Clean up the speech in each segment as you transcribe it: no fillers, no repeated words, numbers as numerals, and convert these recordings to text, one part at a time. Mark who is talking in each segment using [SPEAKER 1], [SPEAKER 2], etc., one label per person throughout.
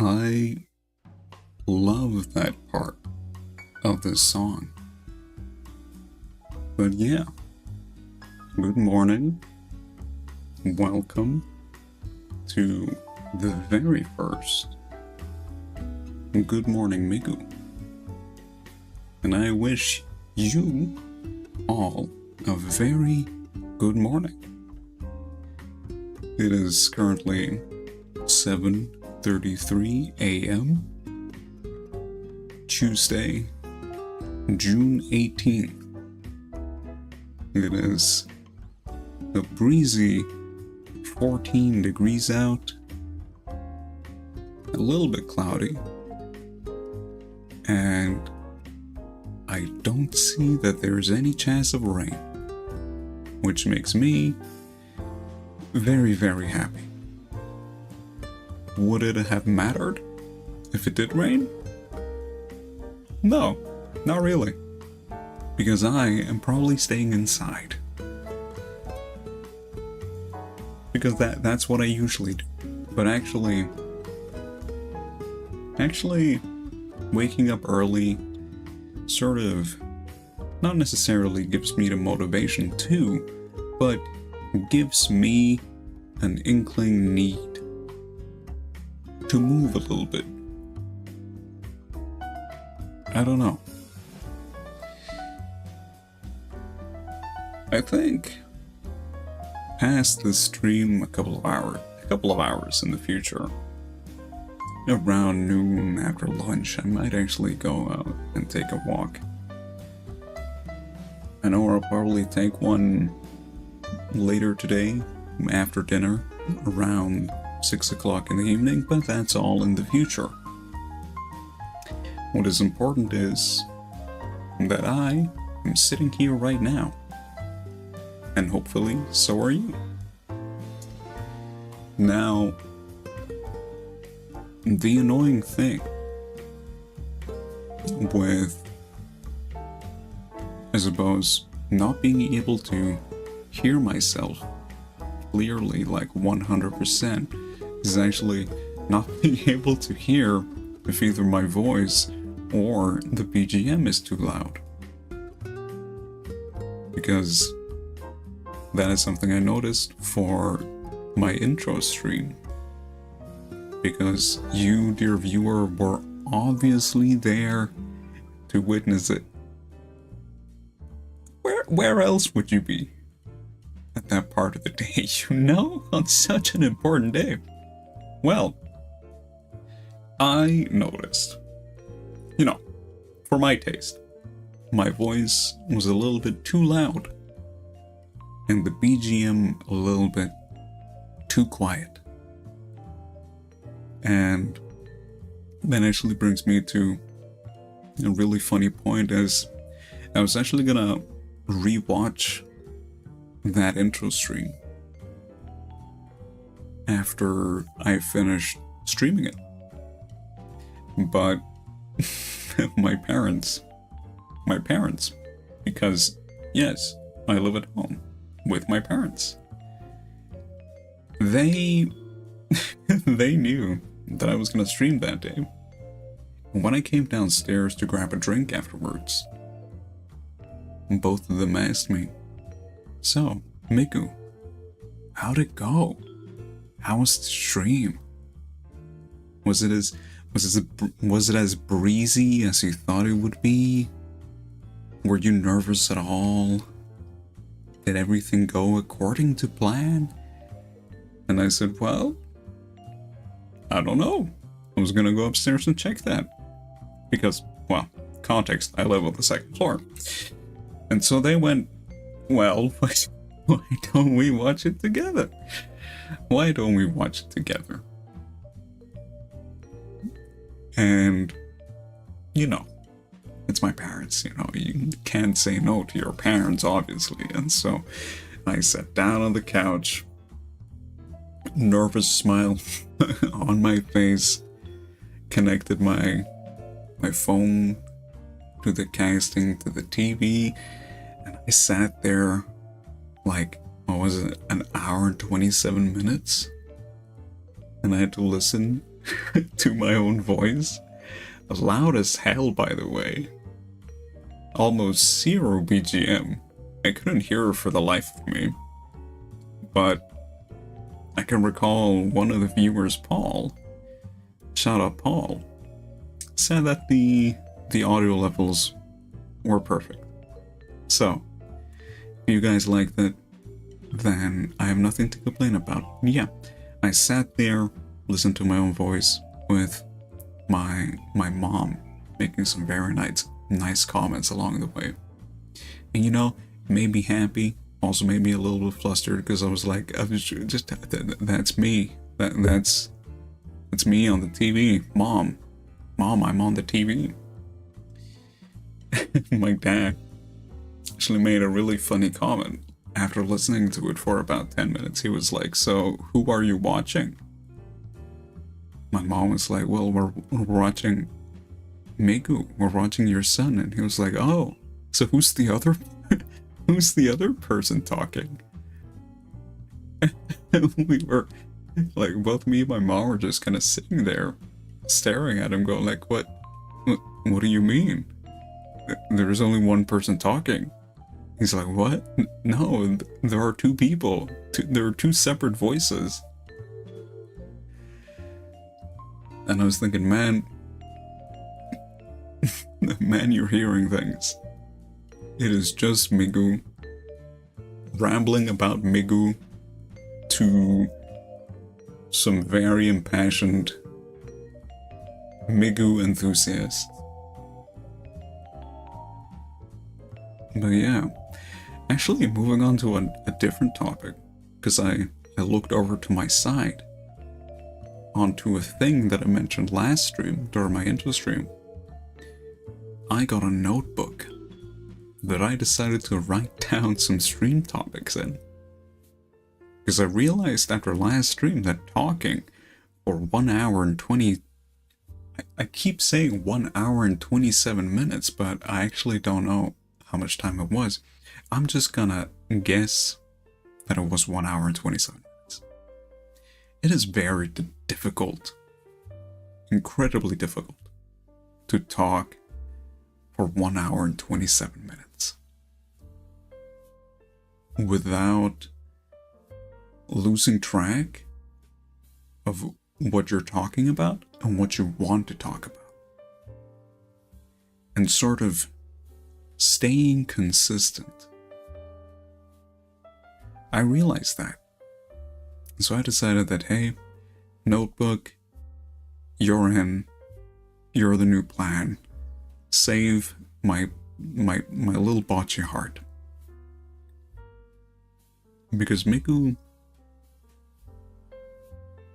[SPEAKER 1] I love that part of this song. But yeah, good morning. Welcome to the very first Good Morning Migu. And I wish you all a very good morning. It is currently 7:33 a.m. Tuesday, June 18th. It is a breezy 14 degrees out, a little bit cloudy, and I don't see that there's any chance of rain, which makes me very, very happy. Would it have mattered if it did rain? No, not really, because I am probably staying inside. Because that's what I usually do. But actually waking up early sort of not necessarily gives me the motivation to, but gives me an inkling need to move a little bit. I don't know. I think past the stream a couple of hours in the future, around noon after lunch, I might actually go out and take a walk. I know I'll probably take one later today after dinner around 6 o'clock in the evening, but that's all in the future. What is important is that I am sitting here right now, and hopefully so are you. Now, the annoying thing with, I suppose, not being able to hear myself clearly, like 100%, is actually not being able to hear if either my voice or the BGM is too loud. Because that is something I noticed for my intro stream. Because you, dear viewer, were obviously there to witness it. Where else would you be at that part of the day, you know? On such an important day. Well, I noticed, for my taste, my voice was a little bit too loud, and the BGM a little bit too quiet. And that actually brings me to a really funny point, as I was actually gonna rewatch that intro stream after I finished streaming it. But my parents, because yes, I live at home with my parents. They knew that I was gonna stream that day. When I came downstairs to grab a drink afterwards, both of them asked me, "So, Migu, how'd it go? How was the stream? Was it as breezy as you thought it would be? Were you nervous at all? Did everything go according to plan?" And I said, "Well, I don't know. I was gonna go upstairs and check that. Because, well, context, I live on the second floor." And so they went, "Well, why don't we watch it together? Why don't we watch it together?" And, it's my parents, you can't say no to your parents, obviously. And so I sat down on the couch, nervous smile on my face, connected my phone to the casting, to the TV, and I sat there like, what was it, an hour and 27 minutes? And I had to listen to my own voice. Loud as hell, by the way. Almost zero BGM. I couldn't hear her for the life of me. But I can recall one of the viewers, Paul, shout out Paul, said that the audio levels were perfect. So, if you guys like that, then I have nothing to complain about. Yeah, I sat there, listened to my own voice with my mom making some very nice comments along the way. And you know, it made me happy, also made me a little bit flustered because I was like, that's me. That's me on the TV. Mom, I'm on the TV. My dad actually made a really funny comment after listening to it for about 10 minutes. He was like, so who are you watching? My mom was like, well, we're watching Migu. We're watching your son. And he was like, oh, so who's the other person talking? We were like, both me and my mom were just kind of sitting there staring at him going like, what do you mean? There's only one person talking. He's like, what? No, there are two people. There are two separate voices. And I was thinking, man, you're hearing things. It is just Migu rambling about Migu to some very impassioned Migu enthusiasts. But yeah, actually moving on to a different topic, because I looked over to my side onto a thing that I mentioned last stream during my intro stream. I got a notebook that I decided to write down some stream topics in. Because I realized after last stream that talking for 1 hour and 20... I keep saying 1 hour and 27 minutes, but I actually don't know how much time it was. I'm just gonna guess that it was 1 hour and 27 minutes. It is very difficult, incredibly difficult, to talk for 1 hour and 27 minutes without losing track of what you're talking about and what you want to talk about, and sort of staying consistent. I realized that. So I decided that, hey, notebook, you're in, you're the new plan. Save my little bocce heart. Because Migu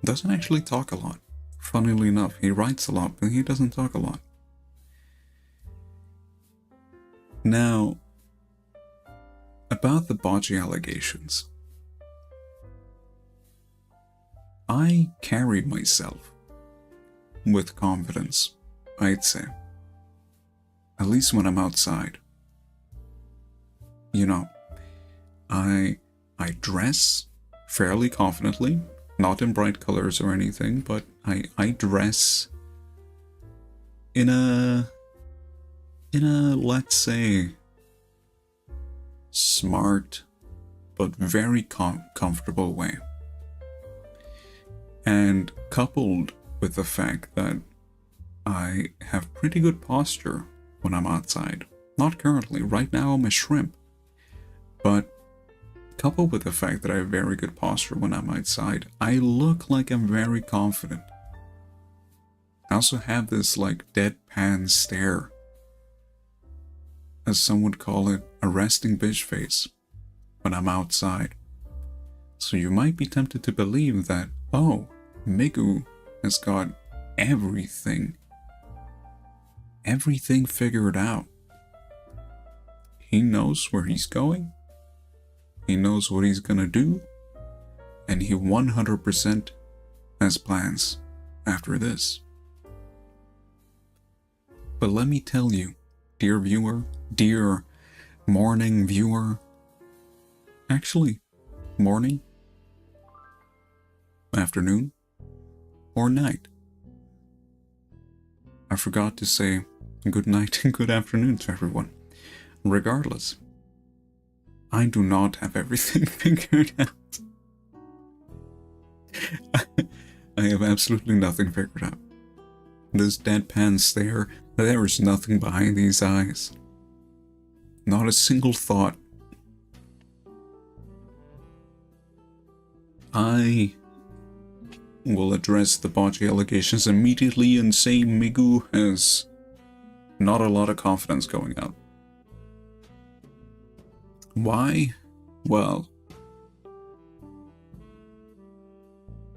[SPEAKER 1] doesn't actually talk a lot. Funnily enough, he writes a lot, but he doesn't talk a lot. Now, about the bocce allegations. I carry myself with confidence, I'd say. At least when I'm outside. You know, I dress fairly confidently, not in bright colors or anything, but I dress in a let's say smart but very comfortable way. And coupled with the fact that I have pretty good posture when I'm outside. Not currently, right now I'm a shrimp. But coupled with the fact that I have very good posture when I'm outside, I look like I'm very confident. I also have this like deadpan stare, as some would call it, a resting bitch face, when I'm outside. So you might be tempted to believe that, oh, Migu has got everything figured out. He knows where he's going, he knows what he's gonna do, and he 100% has plans after this. But let me tell you, dear viewer, dear morning viewer, actually, morning, afternoon, or night, I forgot to say good night and good afternoon to everyone. Regardless, I do not have everything figured out. I have absolutely nothing figured out. This deadpan stare, there is nothing behind these eyes. Not a single thought. I will address the botchy allegations immediately and say Migu has not a lot of confidence going out. Why? Well,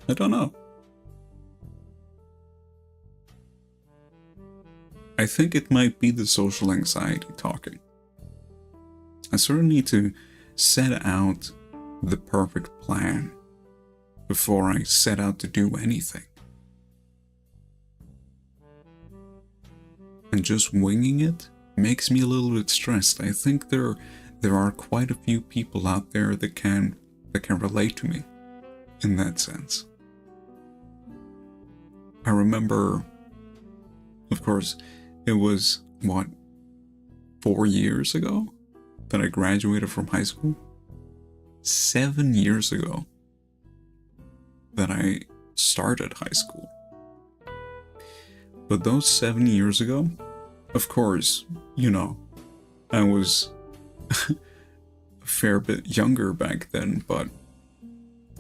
[SPEAKER 1] I don't know. I think it might be the social anxiety talking. I sort of need to set out the perfect plan before I set out to do anything. And just winging it makes me a little bit stressed. I think there are quite a few people out there that can relate to me in that sense. I remember, of course, it was, 4 years ago that I graduated from high school? 7 years ago that I started high school. But those 7 years ago, of course, I was a fair bit younger back then, but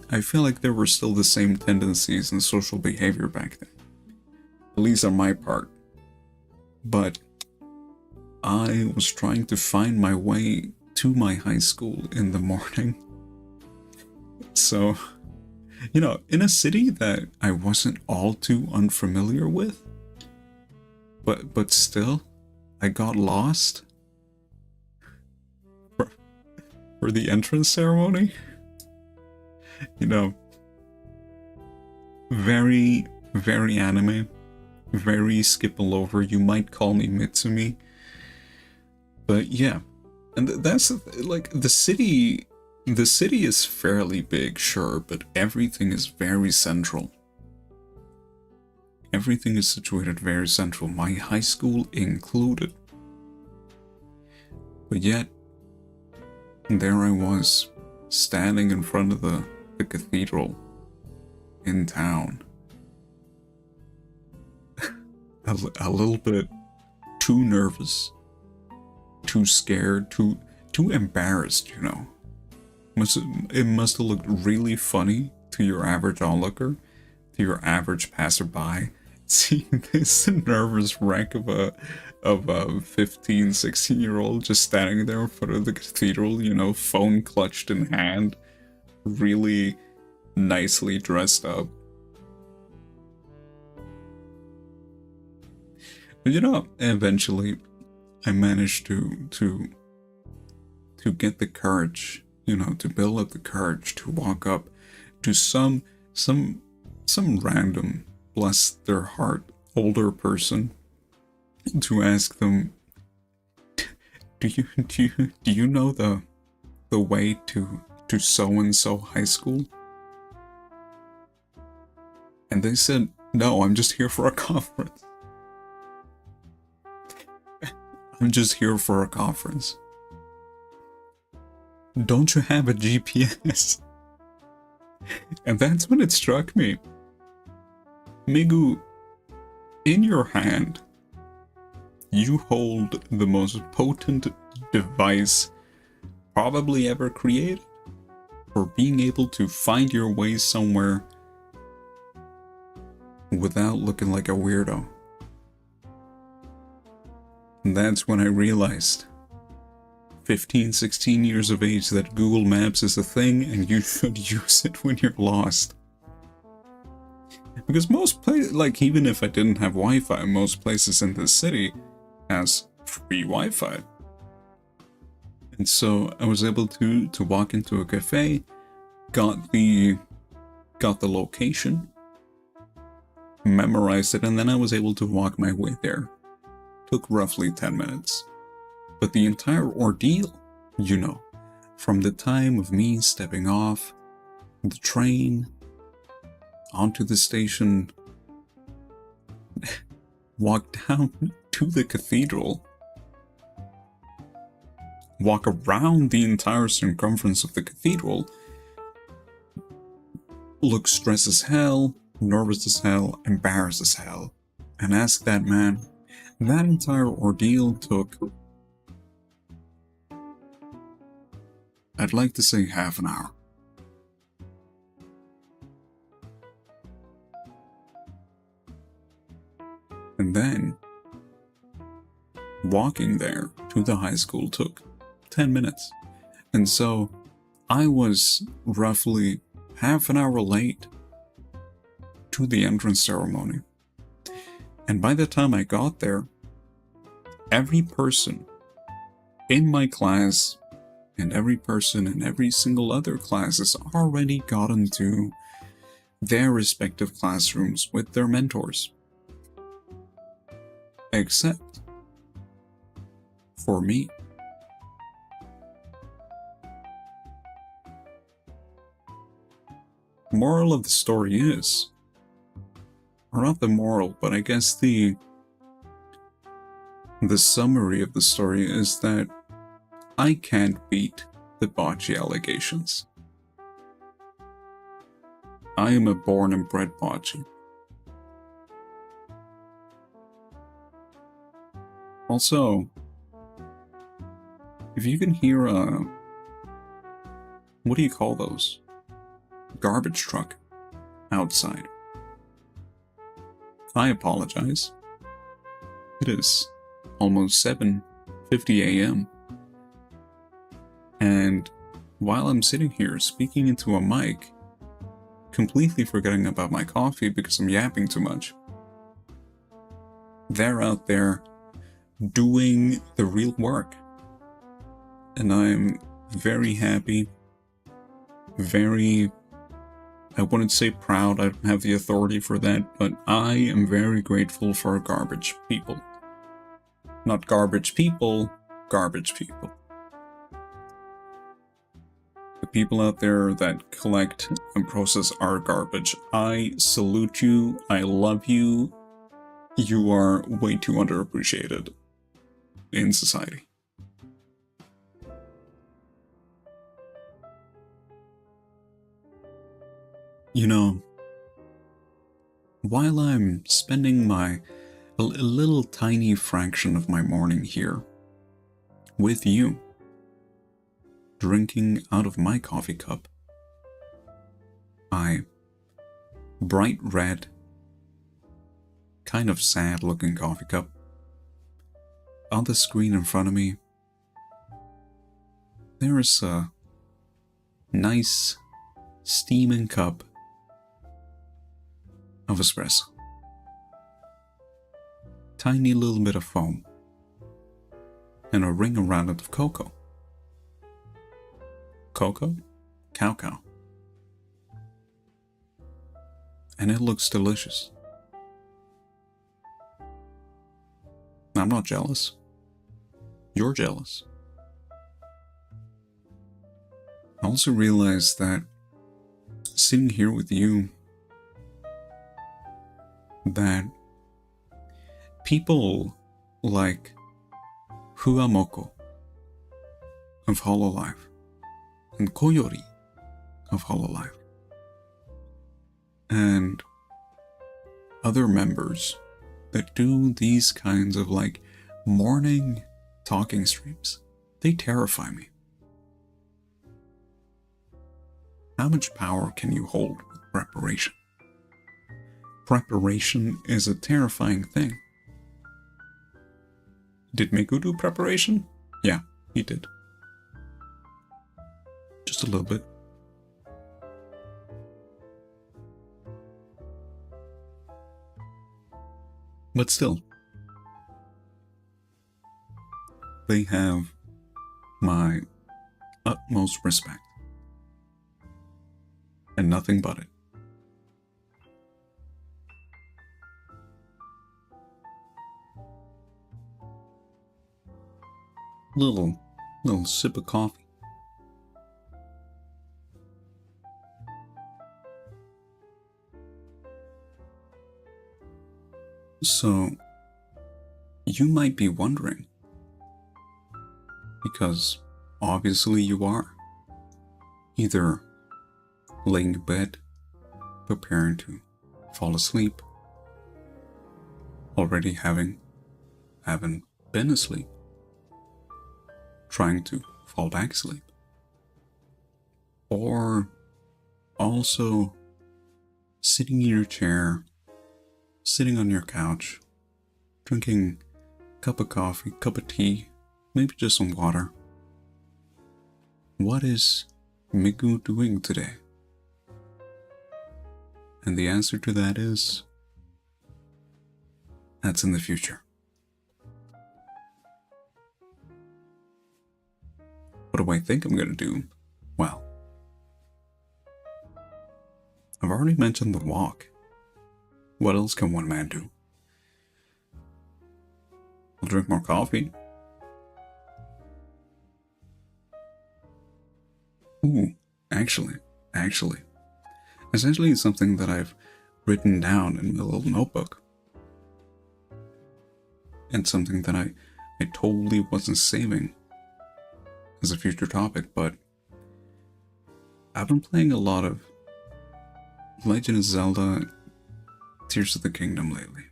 [SPEAKER 1] I feel like there were still the same tendencies and social behavior back then. At least on my part. But I was trying to find my way to my high school in the morning. So, in a city that I wasn't all too unfamiliar with, but still, I got lost for the entrance ceremony. Very, very anime. Very skippable over. You might call me Mitsumi. But yeah. And that's like the city is fairly big, sure, but everything is very central. Everything is situated very central, my high school included. But yet, there I was, standing in front of the cathedral in town. A little bit too nervous, too scared, too embarrassed, It must have looked really funny to your average onlooker, to your average passerby, seeing this nervous wreck of a 15, 16-year-old just standing there in front of the cathedral, phone clutched in hand, really nicely dressed up. But eventually I managed to get the courage, to build up the courage to walk up to some random, bless their heart, older person, to ask them, do you know the way to so-and-so high school? And they said, no, I'm just here for a conference. I'm just here for a conference. Don't you have a GPS? And that's when it struck me. Migu, in your hand, you hold the most potent device probably ever created for being able to find your way somewhere without looking like a weirdo. And that's when I realized, 15, 16 years of age, that Google Maps is a thing and you should use it when you're lost. Because most places, even if I didn't have Wi-Fi, most places in this city has free Wi-Fi. And so I was able to walk into a cafe, got the location, memorized it, and then I was able to walk my way there. Took roughly 10 minutes. But the entire ordeal, from the time of me stepping off the train onto the station, walk down to the cathedral, walk around the entire circumference of the cathedral, look stressed as hell, nervous as hell, embarrassed as hell, and ask that man. That entire ordeal took, I'd like to say, half an hour. And then, walking there to the high school took 10 minutes. And so, I was roughly half an hour late to the entrance ceremony. And by the time I got there, every person in my class and every person in every single other class has already gotten to their respective classrooms with their mentors. Except for me. Moral of the story is, or not the moral, but I guess the summary of the story is that I can't beat the bocce allegations. I am a born and bred bocce. Also, if you can hear what do you call those? Garbage truck outside. I apologize. It is almost 7:50 a.m. And while I'm sitting here speaking into a mic, completely forgetting about my coffee because I'm yapping too much, they're out there doing the real work. And I'm very happy, I wouldn't say proud, I don't have the authority for that, but I am very grateful for garbage people. Not garbage people, garbage people. The people out there that collect and process our garbage, I salute you, I love you, you are way too underappreciated in society. You know, while I'm spending a little tiny fraction of my morning here with you, drinking out of my coffee cup, my bright red, kind of sad looking coffee cup, on the screen in front of me, there is a nice steaming cup of espresso. Tiny little bit of foam. And a ring around it of cocoa. Cocoa? Cow. And it looks delicious. I'm not jealous. You're jealous. I also realized that sitting here with you, that people like Huamoko of Hololive and Koyori of Hololive and other members that do these kinds of like morning talking streams, they terrify me. How much power can you hold with preparation? Preparation is a terrifying thing. Did Migu do preparation? Yeah, he did. Just a little bit. But still, they have my utmost respect. And nothing but it. Little sip of coffee. So, you might be wondering, because obviously you are, either laying in bed, preparing to fall asleep, already haven't been asleep, trying to fall back asleep, or also sitting in your chair, sitting on your couch, drinking a cup of coffee, cup of tea, maybe just some water. What is Migu doing today? And the answer to that is, that's in the future. What do I think I'm gonna do? Well, I've already mentioned the walk. What else can one man do? I'll drink more coffee. Ooh, actually, essentially it's something that I've written down in my little notebook. And something that I totally wasn't saving as a future topic, but I've been playing a lot of Legend of Zelda Tears of the Kingdom lately,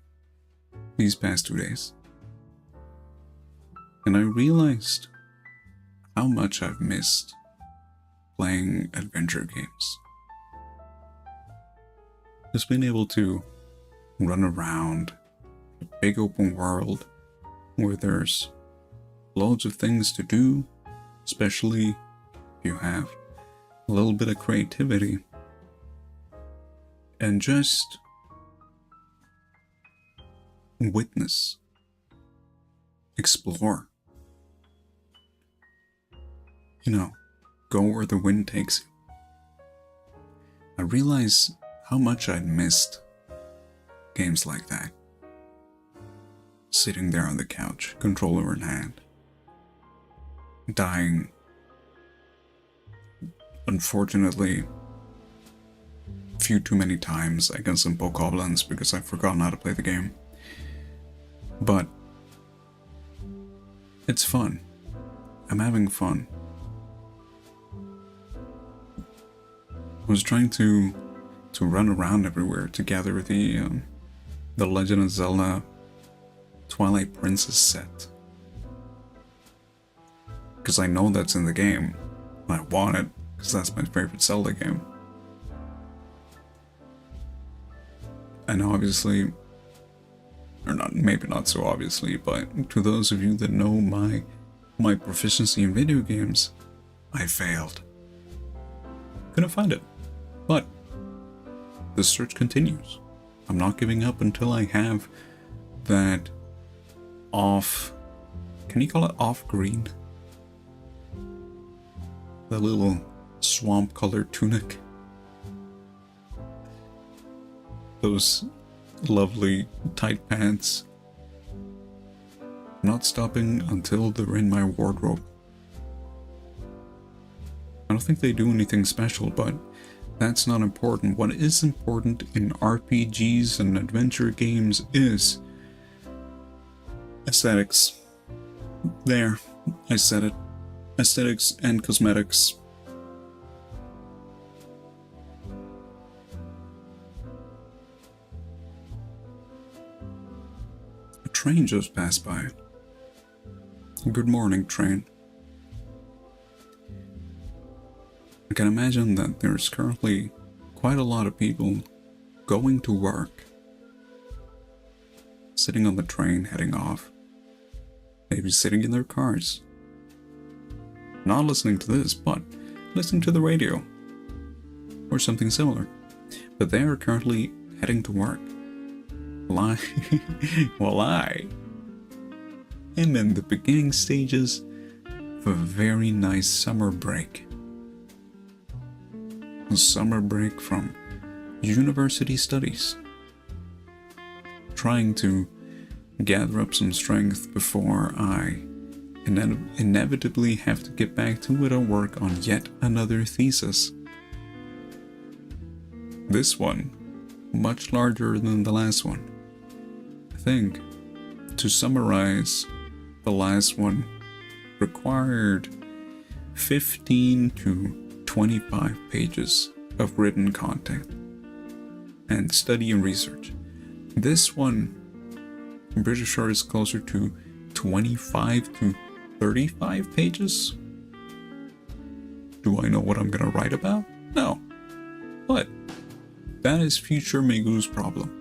[SPEAKER 1] these past 2 days. And I realized how much I've missed playing adventure games. Just being able to run around a big open world where there's loads of things to do, especially if you have a little bit of creativity, and just witness, explore, go where the wind takes you. I realize how much I'd missed games like that. Sitting there on the couch, controller in hand, dying, unfortunately, a few too many times against some bokoblins because I've forgotten how to play the game. But it's fun. I'm having fun. I was trying to run around everywhere to gather the Legend of Zelda Twilight Princess set, because I know that's in the game and I want it because that's my favorite Zelda game. And obviously, or not, maybe not so obviously, but to those of you that know my proficiency in video games, I failed. Couldn't find it. But the search continues. I'm not giving up until I have that can you call it off green? The little swamp colored tunic. Those lovely tight pants. Not stopping until they're in my wardrobe. I don't think they do anything special, but that's not important. What is important in RPGs and adventure games is aesthetics. There, I said it. Aesthetics and cosmetics. A train just passed by. Good morning, train. I can imagine that there's currently quite a lot of people going to work, sitting on the train heading off, maybe sitting in their cars, not listening to this, but listening to the radio or something similar. But they are currently heading to work. Well, I am in the beginning stages of a very nice summer break. A summer break from university studies. Trying to gather up some strength before I inevitably have to get back to it and work on yet another thesis. This one, much larger than the last one. I think to summarize, the last one required 15 to 25 pages of written content and study and research. This one, I'm pretty sure, is closer to 25 to 35 pages. Do I know what I'm gonna write about? No. But that is future Migu's problem.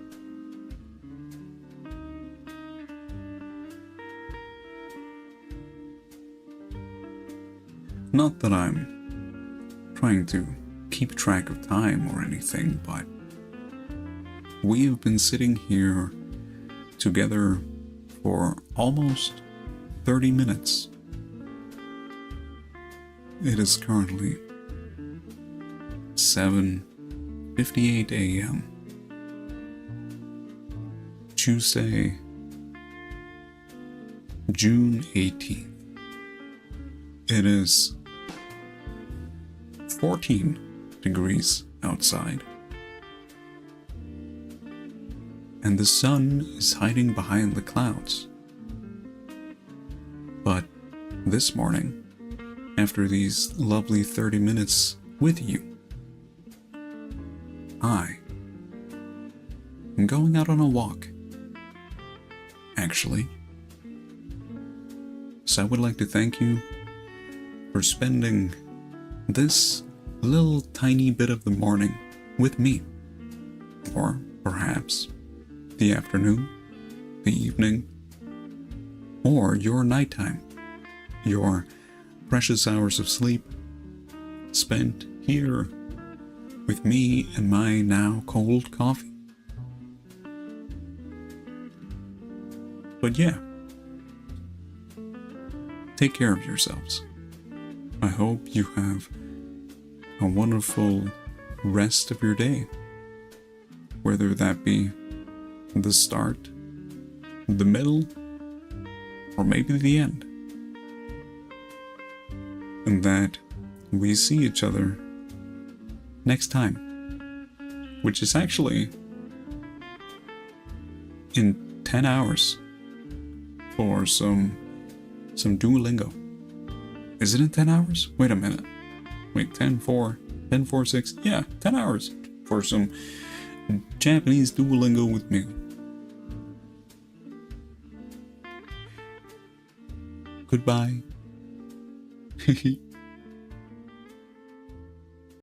[SPEAKER 1] Not that I'm trying to keep track of time or anything, but we have been sitting here together for almost 30 minutes. It is currently 7:58 a.m. Tuesday, June 18th. It is 14 degrees outside, and the sun is hiding behind the clouds. But this morning, after these lovely 30 minutes with you, I am going out on a walk, actually. So I would like to thank you for spending this little tiny bit of the morning with me, or perhaps the afternoon, the evening, or your nighttime, your precious hours of sleep spent here with me and my now cold coffee. But yeah, take care of yourselves. I hope you have a wonderful rest of your day, whether that be the start, the middle, or maybe the end. And that we see each other next time, which is actually in 10 hours for some Duolingo. Is it in 10 hours? Wait a minute. Wait, 10-4, 10-4-6. Yeah, 10 hours for some Japanese Duolingo with me. Goodbye.